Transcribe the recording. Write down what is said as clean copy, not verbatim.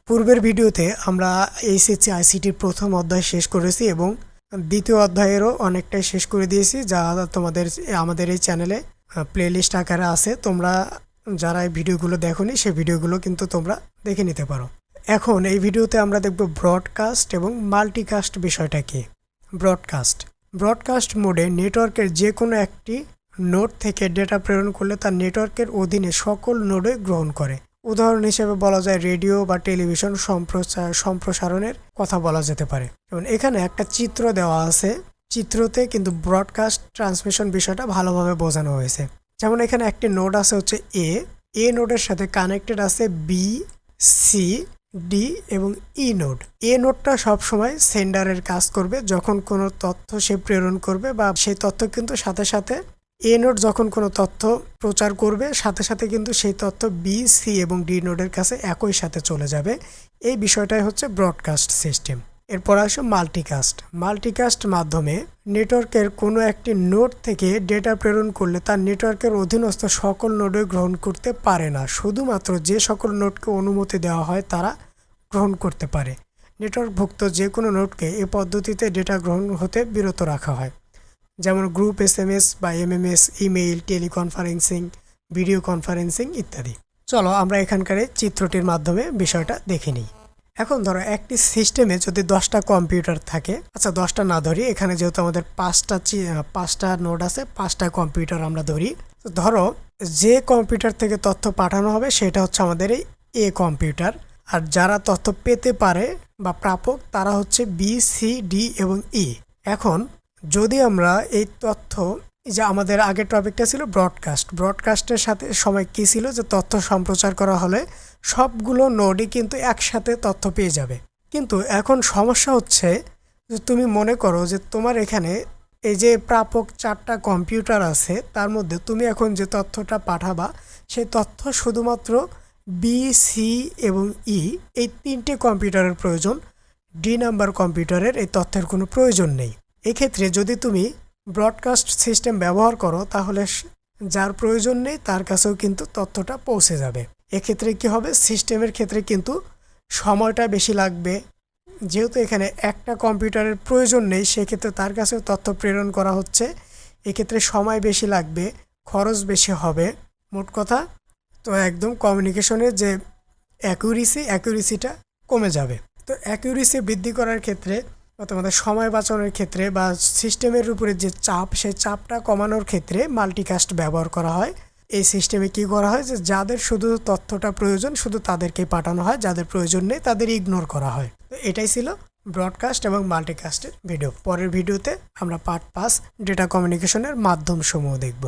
পূর্বের ভিডিওতে আমরা এইচএসসি আইসিটির প্রথম অধ্যায় শেষ করেছি এবং দ্বিতীয় অধ্যায়েরও অনেকটাই শেষ করে দিয়েছি, যা আমাদের এই চ্যানেলে প্লেলিস্ট আকারে আছে। তোমরা যারা এই ভিডিওগুলো দেখোনি সেই ভিডিওগুলো কিন্তু তোমরা দেখে নিতে পারো। এখন এই ভিডিওতে আমরা দেখব ব্রডকাস্ট এবং মাল্টিকাস্ট বিষয়টা কি। ব্রডকাস্ট মোডে নেটওয়ার্কের যে কোনো একটি নোড থেকে ডেটা প্রেরণ করলে তার নেটওয়ার্কের অধীনে সকল নোডে গ্রহণ করে। উদাহরণ হিসেবে বলা যায় রেডিও বা টেলিভিশন সম্প্রসারণের কথা বলা যেতে পারে। যেমন এখানে একটা চিত্র দেওয়া আছে, চিত্রতে কিন্তু ব্রডকাস্ট ট্রান্সমিশন বিষয়টা ভালোভাবে বোঝানো হয়েছে। যেমন এখানে একটি নোড আছে হচ্ছে এ নোডের সাথে কানেক্টেড আছে বি, সি, ডি এবং ই নোড। এ নোডটা সবসময় সেন্ডারের কাজ করবে যখন কোনো তথ্য সে প্রেরণ করবে, বা সেই তথ্য কিন্তু সাথে সাথে এ নোড যখন কোনো তথ্য প্রচার করবে সাথে সাথে কিন্তু সেই তথ্য বি, সি এবং ডি নোডের কাছে একই সাথে চলে যাবে। এই বিষয়টাই হচ্ছে ব্রডকাস্ট সিস্টেম। এরপর আসে মাল্টিকাস্ট মাধ্যমে নেটওয়ার্কের কোনো একটি নোড থেকে ডেটা প্রেরণ করলে তার নেটওয়ার্কের অধীনস্থ সকল নোডে গ্রহণ করতে পারে না, শুধুমাত্র যে সকল নোডকে অনুমতি দেওয়া হয় তারা গ্রহণ করতে পারে। নেটওয়ার্কভুক্ত যে কোনো নোডকে এ পদ্ধতিতে ডেটা গ্রহণ হতে বিরত রাখা হয়, যেমন গ্রুপ SMS বা MMS, email, teleconferencing, video conferencing ইত্যাদি। চলো আমরা এখানকার চিত্রটির মাধ্যমে বিষয়টা দেখে নিই। এখন ধরো একটি সিস্টেমে যদি 10টা কম্পিউটার থাকে, আচ্ছা 10টা না ধরি, এখানে যেহেতু আমাদের 5টা নোড আছে, 5টা কম্পিউটার আমরা ধরি। তো ধরো যে কম্পিউটার থেকে তথ্য পাঠানো হবে সেটা হচ্ছে আমাদের এই এ কম্পিউটার, আর যারা তথ্য পেতে পারে বা প্রাপক তারা হচ্ছে বি, সি, ডি এবং ই। এখন যদি আমরা এই তথ্য, যে আমাদের আগের টপিকটা ছিল ব্রডকাস্টের সাথে সময় কী ছিল, যে তথ্য সম্প্রচার করা হলে সবগুলো নোডই কিন্তু একসাথে তথ্য পেয়ে যাবে। কিন্তু এখন সমস্যা হচ্ছে যে তুমি মনে করো যে তোমার এখানে এই যে প্রাপক 4টা কম্পিউটার আছে, তার মধ্যে তুমি এখন যে তথ্যটা পাঠাবা সেই তথ্য শুধুমাত্র বি, সি এবং ই এই 3টে কম্পিউটারের প্রয়োজন। ডি নাম্বার কম্পিউটারের এই তথ্যের কোনো প্রয়োজন নেই। এক্ষেত্রে যদি তুমি ব্রডকাস্ট সিস্টেম ব্যবহার করো তাহলে যার প্রয়োজন নেই তার কাছেও কিন্তু তথ্যটা পৌঁছে যাবে। এক্ষেত্রে কি হবে, সিস্টেমের ক্ষেত্রে কিন্তু সময়টা বেশি লাগবে। যেহেতু এখানে একটা কম্পিউটারের প্রয়োজন নেই, সেক্ষেত্রে তার কাছেও তথ্য প্রেরণ করা হচ্ছে, এক্ষেত্রে সময় বেশি লাগবে, খরচ বেশি হবে। মোট কথা তো একদম কমিউনিকেশনের যে অ্যাকুরেসিটা কমে যাবে। তো অ্যাকুরেসি বৃদ্ধি করার ক্ষেত্রে বা তোমাদের সময় বাঁচানোর ক্ষেত্রে বা সিস্টেমের উপরে যে চাপ, সেই চাপটা কমানোর ক্ষেত্রে মাল্টিকাস্ট ব্যবহার করা হয়। এই সিস্টেমে কি করা হয়, যে যাদের শুধু তথ্যটা প্রয়োজন শুধু তাদেরকেই পাঠানো হয়, যাদের প্রয়োজন নেই তাদের ইগনোর করা হয়। তো এটাই ছিল ব্রডকাস্ট এবং মাল্টিকাস্টের ভিডিও। পরের ভিডিওতে আমরা পার্ট 5 ডেটা কমিউনিকেশনের মাধ্যমসমূহ দেখব।